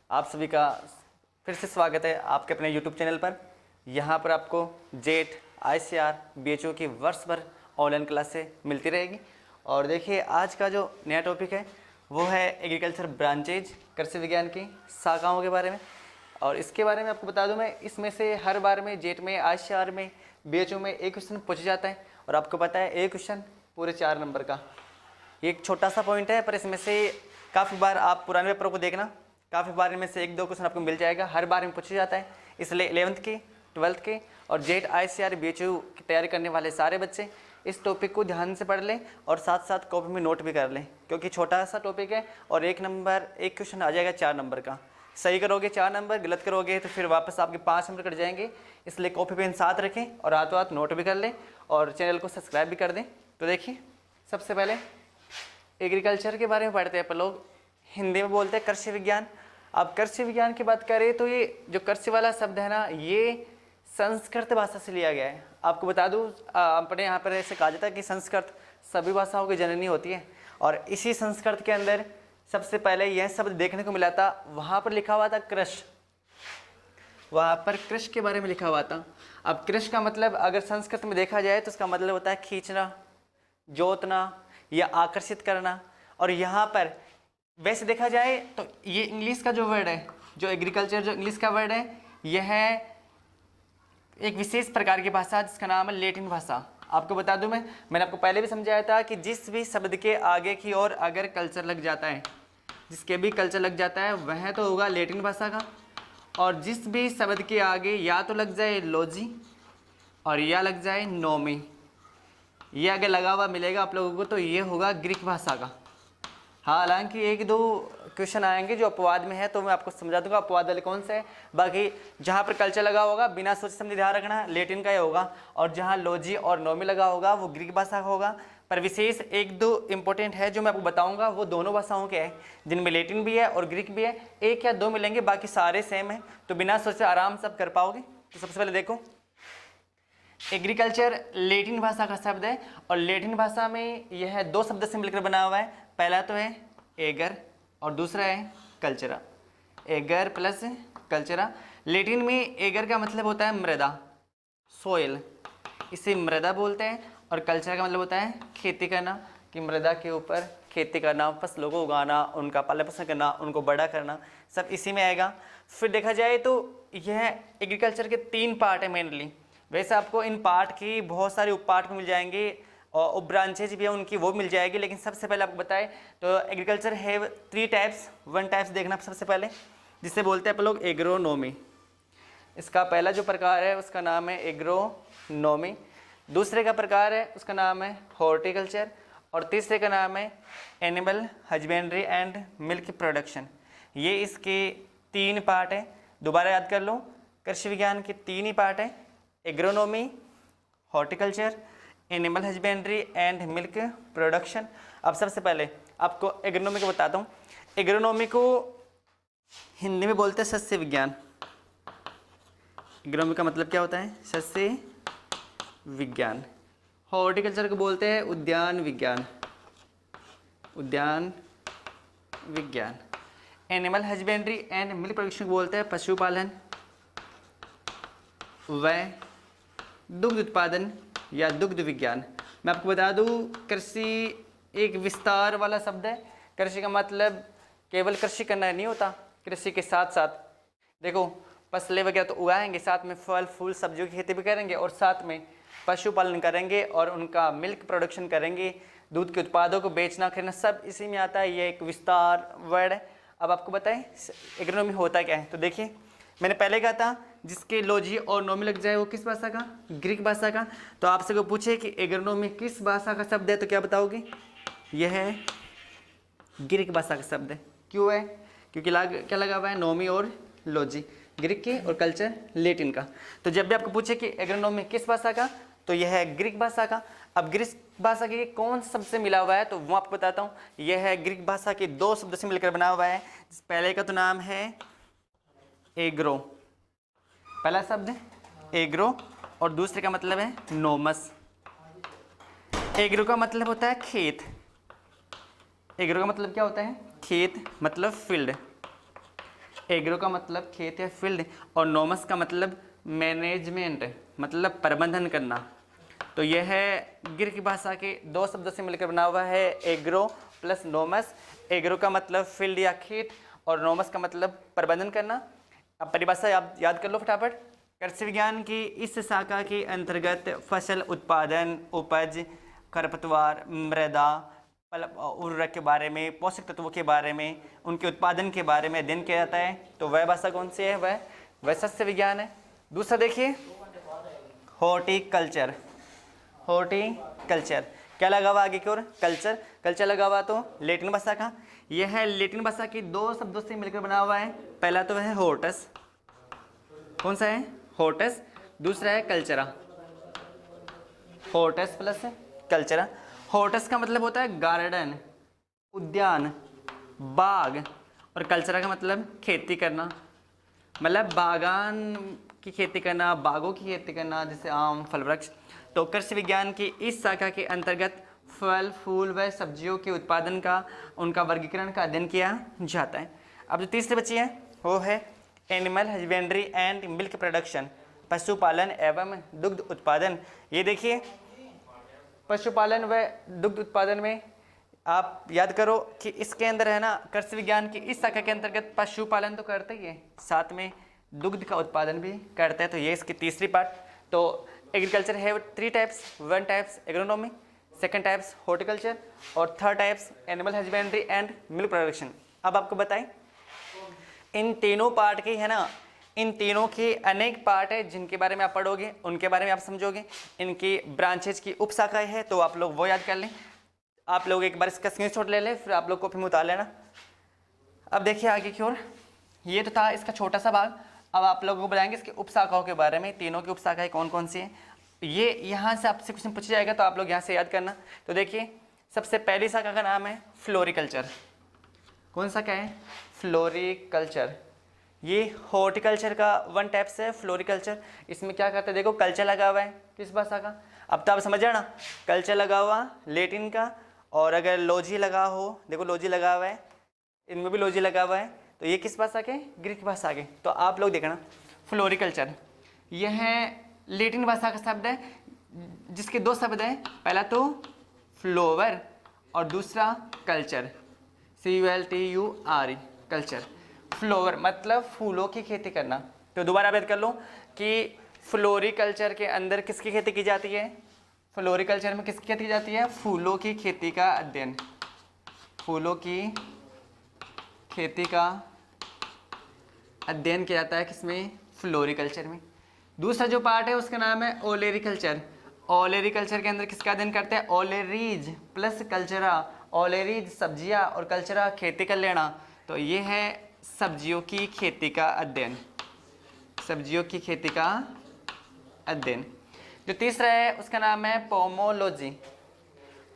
आप सभी का फिर से स्वागत है आपके अपने YouTube चैनल पर। यहाँ पर आपको जेट ICAR BHO की वर्ष भर ऑनलाइन क्लासें मिलती रहेगी। और देखिए आज का जो नया टॉपिक है वो है एग्रीकल्चर ब्रांचेज, कृषि विज्ञान की शाखाओं के बारे में। और इसके बारे में आपको बता दूं मैं, इसमें से हर बार में जेट में, ICAR में, BHO में एक क्वेश्चन पूछा जाता है। और आपको पता है एक क्वेश्चन पूरे 4 नंबर का। ये एक छोटा सा पॉइंट है, पर इसमें से काफ़ी बार आप पुराने पेपरों को देखना, काफ़ी बार इनमें से 1-2 क्वेश्चन आपको मिल जाएगा, हर बार में पूछा जाता है। इसलिए 11th के, 12th के और जेट ICAR BHO की तैयारी करने वाले सारे बच्चे इस टॉपिक को ध्यान से पढ़ लें और साथ साथ कॉपी में नोट भी कर लें, क्योंकि छोटा सा टॉपिक है और एक क्वेश्चन आ जाएगा 4 नंबर का। सही करोगे 4 नंबर, गलत करोगे तो फिर वापस आपके 5 नंबर कट जाएंगे। इसलिए कॉपी पेन साथ रखें और हाथों हाथ नोट भी कर लें और चैनल को सब्सक्राइब भी कर दें। तो देखिए सबसे पहले एग्रीकल्चर के बारे में पढ़ते हैं। अपन लोग हिंदी में बोलते हैं कृषि विज्ञान। अब कृषि विज्ञान की बात करें तो ये जो कृषि वाला शब्द है ना, ये संस्कृत भाषा से लिया गया है। आपको बता दूं, अपने यहाँ पर ऐसे कहा जाता है कि संस्कृत सभी भाषाओं की जननी होती है। और इसी संस्कृत के अंदर सबसे पहले यह शब्द देखने को मिला था, वहाँ पर लिखा हुआ था कृष, वहाँ पर कृष के बारे में लिखा हुआ था। अब कृष का मतलब अगर संस्कृत में देखा जाए तो उसका मतलब होता है खींचना, जोतना या आकर्षित करना। और यहाँ पर वैसे देखा जाए तो ये इंग्लिश का जो वर्ड है, जो एग्रीकल्चर जो इंग्लिश का वर्ड है, यह है एक विशेष प्रकार की भाषा जिसका नाम है लैटिन भाषा। आपको बता दूं मैंने आपको पहले भी समझाया था कि जिस भी शब्द के आगे की ओर अगर कल्चर लग जाता है, जिसके भी कल्चर लग जाता है वह तो होगा लैटिन भाषा का। और जिस भी शब्द के आगे या तो लग जाए लॉजी और या लग जाए नोमी, ये अगर लगा हुआ मिलेगा आप लोगों को तो ये होगा ग्रीक भाषा का। हालांकि 1-2 क्वेश्चन आएंगे जो अपवाद में है, तो मैं आपको समझा दूंगा अपवाद वाले कौन से है। बाकी जहाँ पर कल्चर लगा होगा बिना सोच समझे ध्यान रखना लैटिन का ही होगा, और जहाँ लॉजी और नोमी लगा होगा वो ग्रीक भाषा का होगा। पर विशेष 1-2 इंपॉर्टेंट है जो मैं आपको बताऊंगा, वो दोनों भाषाओं के हैं, जिनमें लैटिन भी है और ग्रीक भी है। 1 या 2 मिलेंगे, बाकी सारे सेम है, तो बिना सोचे आराम से आप कर पाओगे। तो सबसे पहले देखो, एग्रीकल्चर लैटिन भाषा का शब्द है और लैटिन भाषा में यह 2 शब्द से मिलकर बना हुआ है। पहला तो है एगर और दूसरा है कल्चरा। एगर प्लस कल्चरा। लैटिन में एगर का मतलब होता है मृदा, सोइल, इसे मृदा बोलते हैं। और कल्चर का मतलब होता है खेती करना, कि मृदा के ऊपर खेती करना, फसलों को उगाना, उनका पालन पोषण करना, उनको बड़ा करना, सब इसी में आएगा। फिर देखा जाए तो यह एग्रीकल्चर के 3 पार्ट है मेनली। वैसे आपको इन पार्ट की बहुत सारे उप पार्ट मिल जाएंगे और उप ब्रांचेज भी है उनकी, वो मिल जाएगी। लेकिन सबसे पहले आपको बताएं तो एग्रीकल्चर है 3 टाइप्स। 1 टाइप्स देखना सबसे पहले, जिसे बोलते हैं अपन लोग एग्रोनोमी। इसका पहला जो प्रकार है उसका नाम है एग्रोनोमी। दूसरे का प्रकार है उसका नाम है हॉर्टिकल्चर। और तीसरे का नाम है animal husbandry and milk production. ये इसके 3 पार्ट है। दोबारा याद कर लो, कृषि विज्ञान के 3 ही पार्ट है, agronomy, horticulture, animal husbandry and milk production. अब सबसे पहले आपको एग्रोनोमी को बताता हूँ। एग्रोनोमी को हिंदी में बोलते हैं सस्य विज्ञान। एग्रोनोमी का मतलब क्या होता है? सस्य विज्ञान। हॉर्टिकल्चर को बोलते हैं उद्यान विज्ञान, उद्यान विज्ञान। Animal husbandry and milk production को बोलते हैं पशुपालन व दुग्ध उत्पादन या दुग्ध विज्ञान। मैं आपको बता दूं, कृषि एक विस्तार वाला शब्द है। कृषि का मतलब केवल कृषि करना नहीं होता, कृषि के साथ साथ देखो फसलें वगैरह तो उगाएंगे, साथ में फल फूल सब्जियों की खेती भी करेंगे और साथ में पशुपालन करेंगे और उनका मिल्क प्रोडक्शन करेंगे, दूध के उत्पादों को बेचना खरीदना सब इसी में आता है। ये एक विस्तार वर्ड है। अब आपको बताएं एग्रोनोमी होता क्या है। तो देखिए मैंने पहले कहा था जिसके लॉजी और नोमी लग जाए वो किस भाषा का? ग्रीक भाषा का। तो आपसे को पूछे कि एग्रोनोमी किस भाषा का शब्द है तो क्या बताओगे? यह है ग्रीक भाषा का शब्द है। क्यों है? क्योंकि क्या लगा हुआ है? नोमी और लॉजी ग्रीक के और कल्चर लैटिन का। तो जब भी आपको पूछे कि एग्रोनोमी किस भाषा का, तो यह है ग्रीक भाषा का। अब ग्रीक भाषा के कौन से शब्द से मिला हुआ है तो वो आपको बताता हूँ। यह है ग्रीक भाषा के 2 शब्द से मिलकर बना हुआ है। पहले का तो नाम है एग्रो, पहला शब्द एग्रो, और दूसरे का मतलब है नोमस। एग्रो का मतलब होता है खेत। एग्रो का मतलब क्या होता है? खेत मतलब फील्ड। एग्रो का मतलब खेत या फील्ड, और नोमस का मतलब मैनेजमेंट, मतलब प्रबंधन करना। तो यह है ग्रीक भाषा के दो शब्दों से मिलकर बना हुआ है एग्रो प्लस नोमस। एग्रो का मतलब फील्ड या खेत और नोमस का मतलब प्रबंधन करना। अब परिभाषा याद कर लो फटाफट। कृषि विज्ञान की इस शाखा के अंतर्गत फसल उत्पादन, उपज, खरपतवार, मृदा, उर्वरक के बारे में, पोषक तत्वों के बारे में, उनके उत्पादन के बारे में अध्ययन किया जाता है। तो वह भाषा कौन सी है? वह सस्य विज्ञान है। दूसरा देखिए हॉर्टिकल्चर। हॉर्टिकल्चर क्या लगा हुआ आगे की ओर? कल्चर। कल्चर लगा हुआ तो लैटिन भाषा का। यह है लैटिन भाषा की दो शब्दों से मिलकर बना हुआ है। पहला तो है हॉर्टस, कौन सा है? हॉर्टस। दूसरा है कल्चरा। हॉर्टस प्लस कल्चरा। हॉर्टस का मतलब होता है गार्डन, उद्यान, बाग, और कल्चरा का मतलब खेती करना, मतलब बागान की खेती करना, बागों की खेती करना, जैसे आम, फल, वृक्ष। तो कृषि विज्ञान की इस शाखा के अंतर्गत फल, फूल व सब्जियों के उत्पादन का, उनका वर्गीकरण का अध्ययन किया जाता है। अब जो तीसरी बची है वो है animal husbandry and milk production, पशुपालन एवं दुग्ध उत्पादन। ये देखिए पशुपालन व दुग्ध उत्पादन में आप याद करो कि इसके अंदर है ना, कृषि विज्ञान की इस शाखा के अंतर्गत पशुपालन तो करते ही है, साथ में दुग्ध का उत्पादन भी करते हैं। तो ये इसकी तीसरी पार्ट। तो एग्रीकल्चर है 3 types. 1 types agronomy, 2nd types horticulture, और 3rd types animal husbandry and milk production. अब आपको बताएं इन तीनों पार्ट की है ना, इन तीनों के अनेक पार्ट है जिनके बारे में आप पढ़ोगे, उनके बारे में आप समझोगे। इनकी ब्रांचेज की उपशाखाएं है, तो आप लोग वो याद कर लें। आप लोग एक बार इसका स्क्रीनशॉट ले लें, फिर आप लोग कॉपी में उतार लेना। अब देखिए आगे की ओर, ये तो था इसका छोटा सा भाग। अब आप लोगों को बताएंगे इसकी उपशाखाओं के बारे में, तीनों की उपशाखाएं कौन कौन सी हैं। ये यहाँ से आपसे क्वेश्चन पूछा जाएगा, तो आप लोग यहाँ से याद करना। तो देखिए सबसे पहली शाखा का नाम है फ्लोरिकल्चर। कौन सा क्या है? फ्लोरिकल्चर। ये हॉर्टिकल्चर का 1 टाइप से है फ्लोरिकल्चर। इसमें क्या करते हैं देखो, कल्चर लगा हुआ है किस भाषा का? अब तो आप समझ जाना, कल्चर लगा हुआ लैटिन का, और अगर लॉजी लगा हो, देखो लॉजी लगा हुआ है, इनमें भी लॉजी लगा हुआ है, तो ये किस भाषा के? ग्रीक भाषा के। तो आप लोग देखना फ्लोरिकल्चर, यह लैटिन भाषा का शब्द है जिसके 2 शब्द हैं। पहला तो फ्लोवर और दूसरा कल्चर, CULTURE, कल्चर। फ्लोवर मतलब फूलों की खेती करना। तो दोबारा याद कर लो कि फ्लोरिकल्चर के अंदर किसकी खेती की जाती है? फ्लोरिकल्चर में किसकी खेती की जाती है? फूलों की खेती का अध्ययन। फूलों की खेती का अध्ययन किया जाता है किसमें? फ्लोरिकल्चर में। दूसरा जो पार्ट है उसका नाम है ओलेरिकल्चर। ओलेरिकल्चर के अंदर किसका अध्ययन करते हैं? ओलेरीज प्लस कल्चरा। ओलेरीज सब्जियां और कल्चरा खेती कर लेना। तो ये है सब्जियों की खेती का अध्ययन, सब्जियों की खेती का अध्ययन। जो तीसरा है उसका नाम है पोमोलॉजी।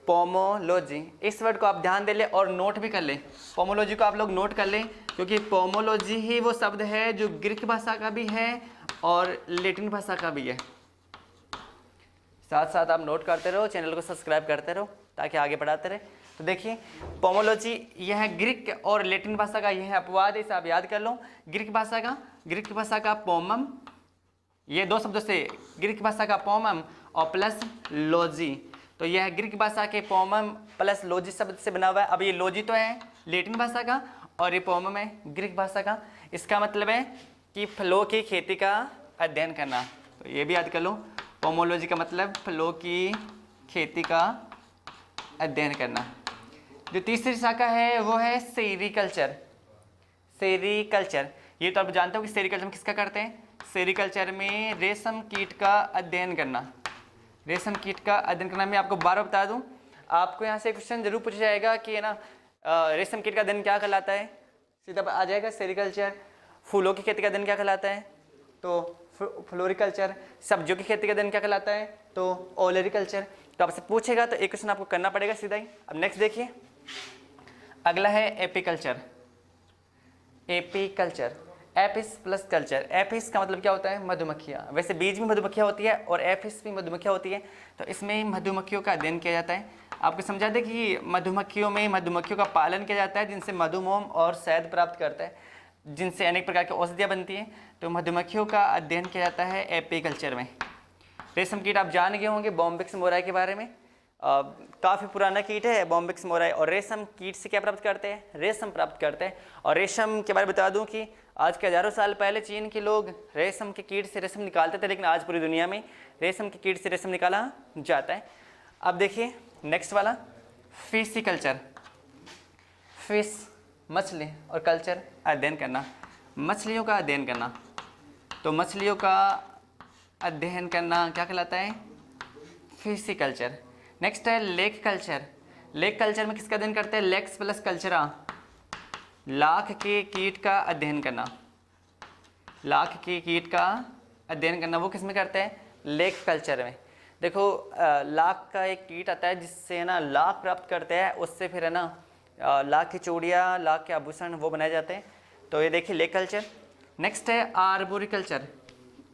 पोमोलॉजी, इस वर्ड को आप ध्यान दे ले और नोट भी कर ले। पोमोलॉजी को आप लोग नोट कर ले, क्योंकि पोमोलॉजी ही वो शब्द है जो ग्रीक भाषा का भी है और लैटिन भाषा का भी है। साथ साथ आप नोट करते रहो, चैनल को सब्सक्राइब करते रहो ताकि आगे बढ़ाते रहे। तो देखिए पोमोलॉजी यह ग्रीक और लैटिन भाषा का यह अपवाद है, इसे आप याद कर लो। ग्रीक भाषा का पोमम, ये 2 शब्दों से ग्रीक भाषा का पोमम और प्लस लॉजी। तो यह ग्रीक भाषा के पोमम प्लस लॉजी शब्द से बना हुआ है। अब ये लॉजी तो है लैटिन भाषा का और ये पोमम है ग्रीक भाषा का। इसका मतलब है कि फलों की खेती का अध्ययन करना। तो ये भी याद कर लो, पोमोलॉजी का मतलब फलों की खेती का अध्ययन करना। जो तीसरी शाखा है वो है सेरीकल्चर। सेरीकल्चर, ये तो आप जानते हो कि सेरीकल्चर में किसका करते हैं? सेरीकल्चर में रेशम कीट का अध्ययन करना। रेशम कीट का अध्ययन करना। मैं आपको 12 बता दूं, आपको यहाँ से क्वेश्चन जरूर पूछा जाएगा कि है ना रेशम कीट का अध्ययन क्या कहलाता है? सीधा आ जाएगा सेरीकल्चर। फूलों की खेती का अध्ययन क्या कहलाता है? तो फ्लोरिकल्चर। सब्जियों की खेती का अध्ययन क्या कहलाता है? तो ओलेरिकल्चर। तो आपसे पूछेगा तो एक क्वेश्चन आपको करना पड़ेगा सीधा ही। अब नेक्स्ट देखिए, अगला है apiculture. Apiculture, Apis plus culture. Apis का मतलब क्या होता है? मधुमक्खियाँ। वैसे बीज में मधुमक्खियाँ होती है और एपिस भी मधुमक्खियाँ होती है। तो इसमें मधुमक्खियों का अध्ययन किया जाता है। आपको समझा दें कि मधुमक्खियों का पालन किया जाता है जिनसे मधुमोम और शहद प्राप्त करता है। जिनसे अनेक प्रकार की औषधियाँ बनती हैं। तो मधुमक्खियों का अध्ययन किया जाता है एपीकल्चर में। रेशम कीट आप जान गए होंगे बॉम्बिक्स मोराई के बारे में, काफ़ी पुराना कीट है बॉम्बिक्स मोराई। और रेशम कीट से क्या प्राप्त करते हैं? रेशम प्राप्त करते हैं। और रेशम के बारे में बता दूं कि आज के हज़ारों साल पहले चीन के लोग रेशम के कीट से रेशम निकालते थे, लेकिन आज पूरी दुनिया में रेशम के कीट से रेशम निकाला जाता है। अब देखिए नेक्स्ट वाला, फिशिकल्चर। फिश मछली और कल्चर अध्ययन करना, मछलियों का अध्ययन करना। तो मछलियों का अध्ययन करना क्या कहलाता है? फिशिकल्चर। नेक्स्ट है लेक कल्चर। लेक कल्चर में किसका अध्ययन करते हैं? लेक्स प्लस कल्चरा, लाख के कीट का अध्ययन करना। लाख के कीट का अध्ययन करना वो किस में करते हैं? लेक कल्चर में। देखो लाख का एक कीट आता है जिससे ना लाख प्राप्त करते हैं, उससे फिर है ना लाख की चूड़ियाँ, लाख के आभूषण वो बनाए जाते हैं। तो ये देखिए लेक कल्चर। नेक्स्ट है आर्बोरिकल्चर।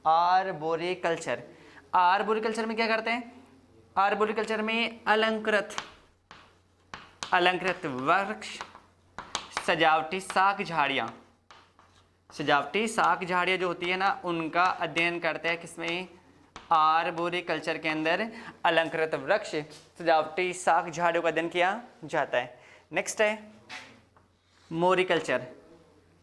आर्बोरिकल्चर, आर्बोरिकल्चर में क्या करते हैं? आर्बोरिकल्चर में अलंकृत वृक्ष, सजावटी शाक झाड़ियाँ, सजावटी शाक झाड़ियाँ जो होती है ना उनका अध्ययन करते हैं किसमें? आर्बोरिकल्चर के अंदर अलंकृत वृक्ष, सजावटी शाक झाड़ियों का अध्ययन किया जाता है। नेक्स्ट है मोरिकल्चर।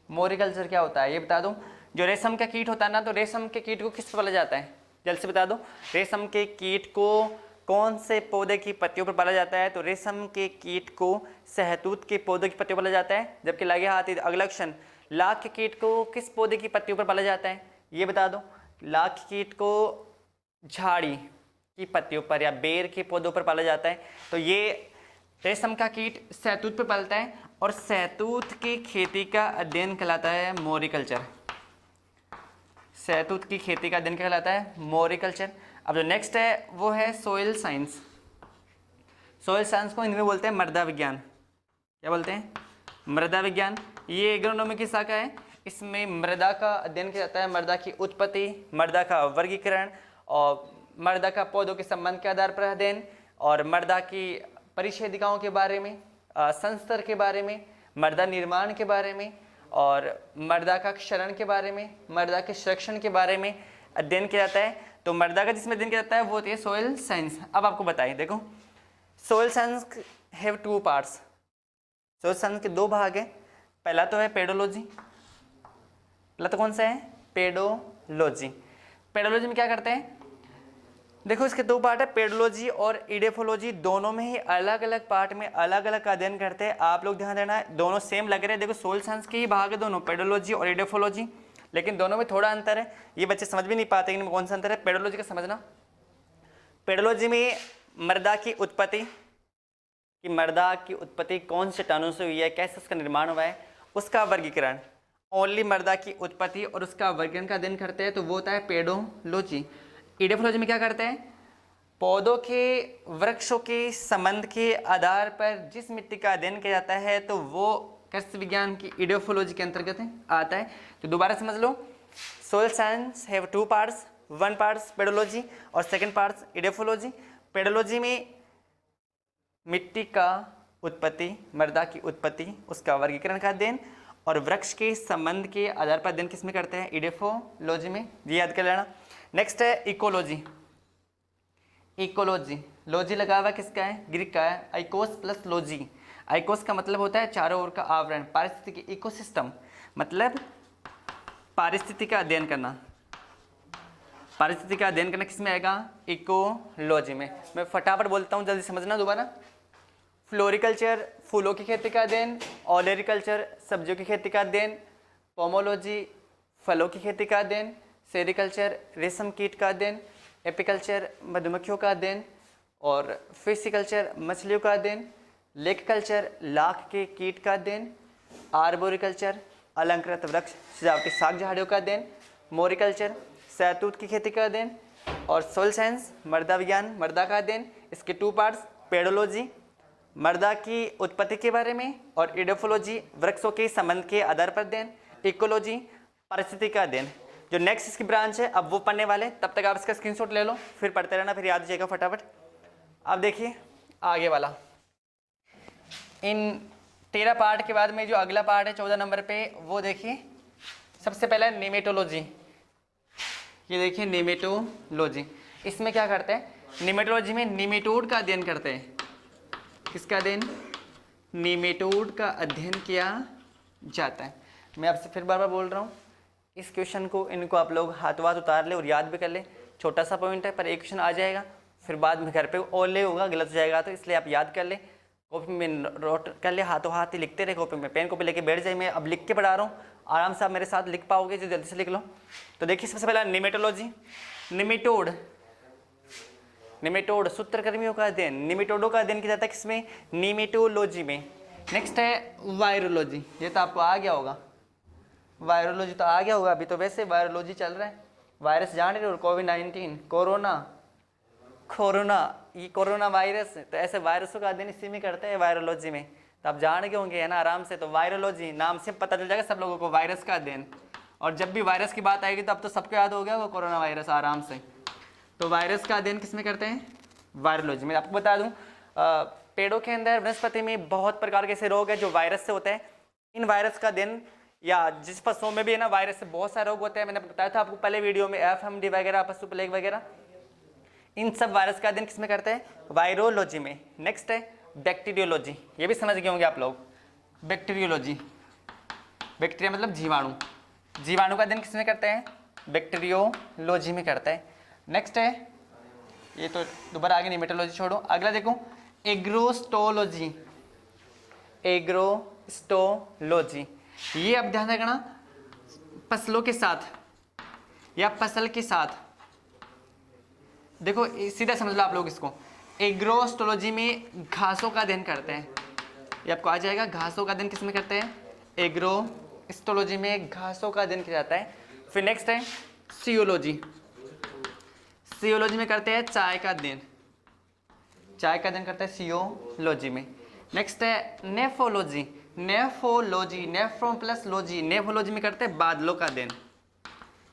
मोरिकल्चर क्या होता है ये बता दूं। जो रेशम का कीट होता है ना, तो रेशम के कीट को किस पर पाला जाता है? जल्द से बता दो। रेशम के कीट को कौन से पौधे की पत्तियों पर पाला जाता है? तो रेशम के कीट को शहतूत के पौधे की पत्तियों पर पाला जाता है। जबकि लगे हाथ अगला ऑप्शन, लाख के कीट को किस पौधे की पत्तियों पर पाला जाता है? ये बता दो। लाख के कीट को झाड़ी की पत्तियों पर या बेर के पौधों पर पाला जाता है। तो ये रेशम का कीट शहतूत पर पलता है और शहतूत की खेती का अध्ययन कहलाता है मोरिकल्चर। शहतूत की खेती का अध्ययन कहलाता है मोरिकल्चर। अब जो नेक्स्ट है वो है सोइल साइंस। सोइल साइंस को हिंदी में बोलते हैं मृदा विज्ञान। क्या बोलते हैं? मृदा विज्ञान। ये एग्रोनॉमी की शाखा है। इसमें मृदा का अध्ययन किया जाता है, मृदा की उत्पत्ति, मृदा का वर्गीकरण और मृदा का पौधों के संबंध के आधार पर अध्ययन, और मृदा की परिच्छेदिकाओं के बारे में, संस्तर के बारे में, मृदा निर्माण के बारे में और मृदा का क्षरण के बारे में, मृदा के संरक्षण के बारे में अध्ययन किया जाता है। तो मृदा का जिसमें अध्ययन किया जाता है वो होती है सोइल साइंस। अब आपको बताइए, देखो soil science have two parts. Soil science के दो भाग है। पहला तो है पेडोलॉजी। पहला तो कौन सा है? पेडोलॉजी। पेडोलॉजी में क्या करते हैं? देखो इसके दो पार्ट है, पेडोलॉजी और इडेफोलॉजी। दोनों में ही अलग अलग पार्ट में अलग अलग का अध्ययन करते हैं। आप लोग ध्यान देना, दोनों सेम लग रहे हैं। देखो सोइल साइंस के ही भाग है दोनों, पेडोलॉजी और इडेफोलॉजी, लेकिन दोनों में थोड़ा अंतर है। ये बच्चे समझ भी नहीं पाते इनमें कौन सा अंतर है। पेडोलॉजी का समझना, पेडोलॉजी में मृदा की उत्पत्ति, कि मृदा की उत्पत्ति कौन से चट्टानों से हुई है, कैसे उसका निर्माण हुआ है, उसका वर्गीकरण, ओनली मृदा की उत्पत्ति और उसका वर्गीकरण का अध्ययन करते हैं, तो वो होता है पेडोलॉजी। इडेफोलॉजी में क्या करते हैं? पौधों के, वृक्षों के संबंध के आधार पर जिस मिट्टी का अध्ययन किया जाता है तो वो कृषि विज्ञान की इडेफोलॉजी के अंतर्गत आता है। तो दोबारा समझ लो, soil science have two parts, one parts pedology और सेकंड पार्ट्स इडेफोलॉजी। पेडोलॉजी में मिट्टी का उत्पत्ति, मृदा की उत्पत्ति, उसका वर्गीकरण का अध्ययन और वृक्ष के संबंध के आधार पर अध्ययन किसमें करते हैं? इडेफोलॉजी में। ये याद कर लेना। नेक्स्ट है इकोलॉजी। इकोलॉजी, लॉजी लगा हुआ किसका है? ग्रीक का है। आइकोस प्लस लॉजी। आइकोस का मतलब होता है चारों ओर का आवरण, पारिस्थितिकी, इकोसिस्टम मतलब पारिस्थितिकी का अध्ययन करना। पारिस्थितिकी का अध्ययन करना किसमें आएगा? इकोलॉजी में। मैं फटाफट बोलता हूँ, जल्दी समझना दोबारा। फ्लोरिकल्चर, फूलों की खेती का अध्ययन। ओलेरिकल्चर, सब्जियों की खेती का अध्ययन। पोमोलॉजी, फलों की खेती का अध्ययन। सेरिकल्चर, रेशम कीट का अध्ययन। एपिकल्चर, मधुमक्खियों का अध्ययन। और फिशिकल्चर, मछलियों का अध्ययन। लेक कल्चर, लाख के कीट का अध्ययन। आर्बोरिकल्चर, अलंकृत वृक्ष, सजावटी शाक झाड़ियों का अध्ययन। मोरिकल्चर, शहतूत की खेती का अध्ययन। और सोइल साइंस, मृदा विज्ञान, मृदा का अध्ययन। इसके टू पार्ट्स, पेडोलॉजी, मृदा की उत्पत्ति के बारे में, और इडेफोलॉजी, वृक्षों के संबंध के आधार पर अध्ययन। इकोलॉजी, परिस्थिति का अध्ययन। जो नेक्स्ट इसकी ब्रांच है अब वो पढ़ने वाले, तब तक आप इसका स्क्रीनशॉट ले लो, फिर पढ़ते रहना, फिर याद हो जाएगा फटाफट। अब देखिए आगे वाला, इन 13 पार्ट के बाद में जो अगला पार्ट है 14 नंबर पे, वो देखिए सबसे पहला है निमेटोलॉजी। ये देखिए निमेटोलॉजी, इसमें क्या करते हैं, निमेटोलॉजी में निमेटोड का अध्ययन करते हैं। किसका अध्ययन? निमेटोड का अध्ययन किया जाता है। मैं आपसे फिर बार बार बोल रहा हूँ, इस क्वेश्चन को इनको आप लोग हाथों हाथ उतार ले और याद भी कर ले। छोटा सा पॉइंट है पर एक क्वेश्चन आ जाएगा, फिर बाद में घर पे ओले होगा, गलत हो जाएगा, तो इसलिए आप याद कर ले, कॉपी में नोट कर ले, हाथों हाथ ही लिखते रहे कॉपी में, पेन कॉपी लेके बैठ जाए। मैं अब लिख के पढ़ा रहा हूँ, आराम से आप मेरे साथ लिख पाओगे, जो जल्दी से लिख लो। तो देखिए सबसे पहला निमेटोलॉजी, निमेटोड, निमेटोड सूत्रकृमियों का अध्ययन, निमेटोडों का अध्ययन किया जाता है किसमें? निमेटोलॉजी में। नेक्स्ट है वायरोलॉजी, ये तो आपको आ गया होगा, वायरोलॉजी तो आ गया होगा, अभी तो वैसे वायरोलॉजी चल रहा है, वायरस जान रहे हो, कोविड-19, कोरोना, ये कोरोना वायरस, तो ऐसे वायरसों का अध्ययन इसी में करते हैं वायरोलॉजी में, तो आप जान गए होंगे है ना आराम से। तो वायरोलॉजी नाम से पता चल जाएगा सब लोगों को, वायरस का अध्ययन, और जब भी वायरस की बात आएगी तो अब तो सबको याद हो गया वो कोरोना वायरस आराम से। तो वायरस का अध्ययन किसमें करते हैं? वायरोलॉजी में। आपको बता दूं, पेड़ों के अंदर, वनस्पति में बहुत प्रकार के ऐसे रोग है जो वायरस से होते हैं। इन वायरस का अध्ययन, या जिस पशुओं में भी है ना वायरस से बहुत सारे रोग होते हैं, मैंने बताया था आपको पहले वीडियो में, FMD वगैरह, पशु प्लेग वगैरह, इन सब वायरस का अध्ययन किसमें करते हैं? वायरोलॉजी में। नेक्स्ट है बैक्टीरियोलॉजी, ये भी समझ गए होंगे आप लोग, बैक्टीरियोलॉजी, बैक्टीरिया मतलब जीवाणु, जीवाणु का अध्ययन किसमें करते हैं? बैक्टीरियोलॉजी में करते हैं। नेक्स्ट है, ये तो दोबारा आगे निमेटोलॉजी छोड़ो, अगला देखो एग्रोस्टोलॉजी, एग्रोस्टोलॉजी, ये अब ध्यान रखना, फसलों के साथ या फसल के साथ, देखो सीधा समझ लो आप लोग इसको, एग्रोस्टोलॉजी में घासों का अध्ययन करते हैं, ये आपको आ जाएगा, घासों का अध्ययन किसमें करते हैं? एग्रोस्टोलॉजी में घासों का अध्ययन किया जाता है। फिर नेक्स्ट है सियोलॉजी, सियोलॉजी में करते हैं चाय का अध्ययन, चाय का अध्ययन करते हैं सियोलॉजी में। नेक्स्ट है nephrology, nephrology, नेफ्रोम plus logy, nephrology में करते हैं बादलों का अध्ययन,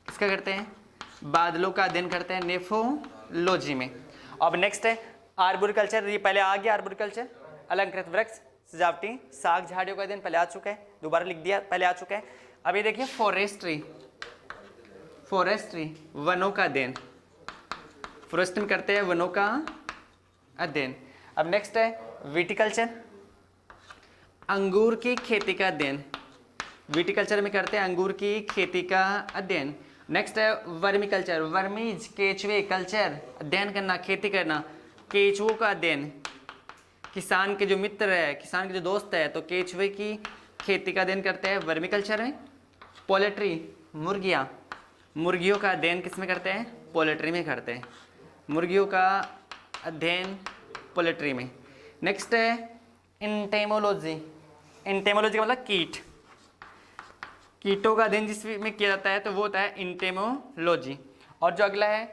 किसका करते हैं? बादलों का अध्ययन करते हैं नेफोलॉजी में। अब नेक्स्ट है आर्बोरिकल्चर, ये पहले आ गया, आर्बोरिकल्चर अलंकृत वृक्ष, सजावटी साग झाड़ियों का अध्ययन पहले आ चुका है, दोबारा लिख दिया, पहले आ चुका है। अब ये देखिए फॉरेस्ट्री, फॉरेस्ट्री वनों का अध्ययन, फॉरेस्ट में करते हैं वनों का अध्ययन। अब नेक्स्ट है विटिकल्चर, अंगूर की खेती का अध्ययन, विटिकल्चर में करते हैं अंगूर की खेती का अध्ययन। नेक्स्ट है वर्मिकल्चर, वर्मीज केचुए कल्चर, अध्ययन करना, खेती करना, केचुओं का अध्ययन, किसान के जो मित्र है, किसान के जो दोस्त है, तो केचुए की खेती का अध्ययन करते हैं वर्मिकल्चर में। पोल्ट्री, मुर्गियाँ, मुर्गियों का अध्ययन किसमें करते हैं? पोल्ट्री में करते हैं, मुर्गियों का अध्ययन पोल्ट्री में। नेक्स्ट है इंटेमोलॉजी, इंटेमोलॉजी का मतलब कीट, कीटों का अध्ययन जिसमें किया जाता है तो वो होता है इंटेमोलॉजी। और जो अगला है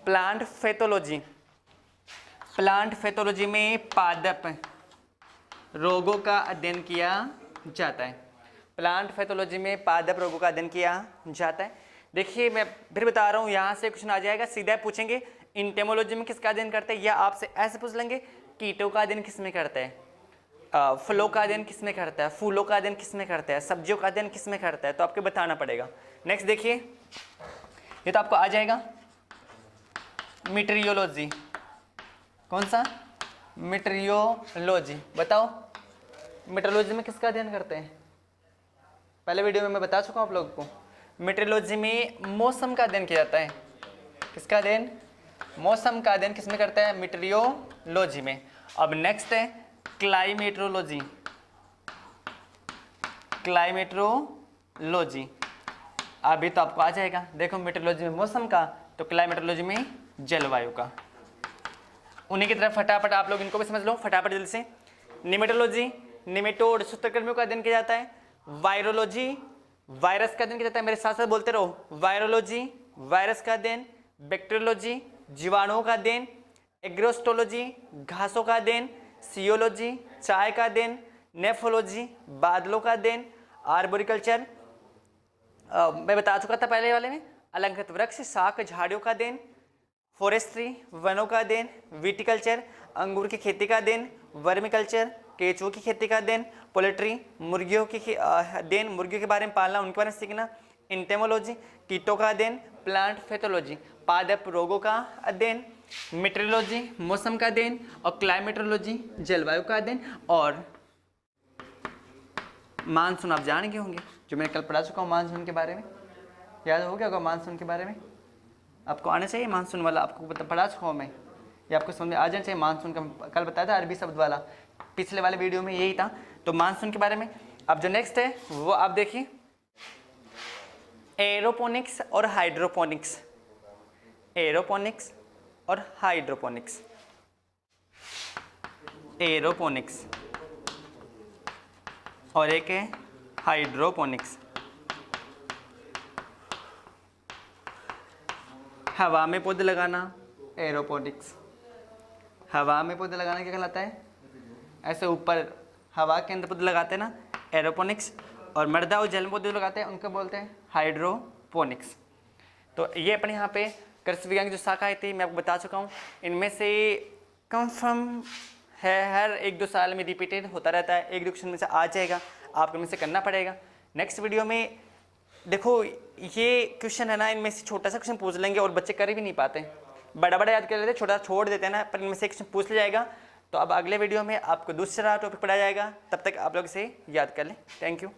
प्लांट पैथोलॉजी, प्लांट पैथोलॉजी में पादप रोगों का अध्ययन किया जाता है, प्लांट पैथोलॉजी में पादप रोगों का अध्ययन किया जाता है। देखिए मैं फिर बता रहा हूँ, यहाँ से क्वेश्चन आ जाएगा, सीधा पूछेंगे इंटेमोलॉजी में किसका अध्ययन करते हैं, या आपसे ऐसे पूछ लेंगे कीटों का अध्ययन किसमें करते हैं, फलों का अध्ययन किसमें करता है, फूलों का अध्ययन किसमें करता है, सब्जियों का अध्ययन किसमें करता है, तो आपको बताना पड़ेगा। नेक्स्ट देखिए, ये तो आपको आ जाएगा मीटरियोलॉजी, कौन सा? मीटरियोलॉजी। बताओ मीटरोलॉजी में किसका अध्ययन करते हैं? पहले वीडियो में मैं बता चुका हूँ आप लोगों को, मीटरोलॉजी में मौसम का अध्ययन किया जाता है। किसका अध्ययन? मौसम का अध्ययन किसमें करते हैं? मीटरियोलॉजी में। अब नेक्स्ट है क्लाइमेट्रोलॉजी, क्लाइमेट्रोलॉजी अभी तो आपको आ जाएगा। देखो मीटरोलॉजी में मौसम का, तो क्लाइमेट्रोलॉजी में जलवायु का। उन्हीं की तरफ फटाफट आप लोग इनको भी समझ लो फटाफट जल्दी से। निमेटोलॉजी, निमेटोड सूत्रकृमियों का अध्ययन किया जाता है। वायरोलॉजी, वायरस का अध्ययन किया जाता है। मेरे साथ साथ बोलते रहो, वायरोलॉजी वायरस का अध्ययन, बैक्टीरियोलॉजी जीवाणुओं का अध्ययन, एग्रोस्टोलॉजी घासों का अध्ययन, सियोलॉजी चाय का अध्ययन, नेफोलॉजी बादलों का अध्ययन, आर्बोरिकल्चर मैं बता चुका था पहले वाले में, अलंकृत वृक्ष शाक झाड़ियों का अध्ययन, फॉरेस्ट्री वनों का अध्ययन, विटिकल्चर अंगूर की खेती का अध्ययन, वर्मिकल्चर केचुओं की खेती का अध्ययन, पोल्ट्री, मुर्गियों की अध्ययन, मुर्गियों के बारे में पालना, उनके बारे में सीखना। इंटेमोलॉजी, कीटों का अध्ययन। प्लांट पैथोलॉजी, पादप रोगों का अध्ययन। मेट्रोलॉजी, मौसम का अध्ययन। और क्लाइमेटोलॉजी, जलवायु का अध्ययन। और मानसून आप जान गए होंगे, जो मैंने कल पढ़ा चुका हूँ मानसून के बारे में, याद हो गया होगा मानसून के बारे में। आपको आना चाहिए मानसून वाला, आपको पढ़ा चुका हूँ मैं, ये आपको समझ में आ जाना चाहिए। मानसून का कल बताया था, अरबी शब्द वाला, पिछले वाले वीडियो में यही था। तो मानसून के बारे में अब जो नेक्स्ट है वो आप देखिए, एरोपोनिक्स और हाइड्रोपोनिक्स। एरोपोनिक्स और हाइड्रोपोनिक्स। एरोपोनिक्स और एक है हाइड्रोपोनिक्स। हवा में पौधे लगाना एरोपोनिक्स। हवा में पौधे लगाना क्या कहलाता है? ऐसे ऊपर हवा के अंदर पौधे लगाते हैं ना, एरोपोनिक्स। और मृदा और जल में पौधे लगाते हैं, उनको बोलते हैं हाइड्रोपोनिक्स। तो ये अपने यहाँ पे कृषि विज्ञान की जो शाखाएं थी मैं आपको बता चुका हूँ। इनमें से कंफर्म है, हर 1-2 साल में रिपीटेड होता रहता है, 1-2 क्वेश्चन में से आ जाएगा, आपको इनमें से करना पड़ेगा। नेक्स्ट वीडियो में देखो ये क्वेश्चन है ना, इनमें से छोटा सा क्वेश्चन पूछ लेंगे और बच्चे कर भी नहीं पाते, बड़ा बड़ा याद कर लेते, छोटा छोड़ देते हैं ना, पर इनमें से क्वेश्चन पूछ लिया जाएगा। तो अब अगले वीडियो में आपको दूसरा टॉपिक पढ़ाया जाएगा, तब तक आप लोग इसे याद कर लें। Thank you.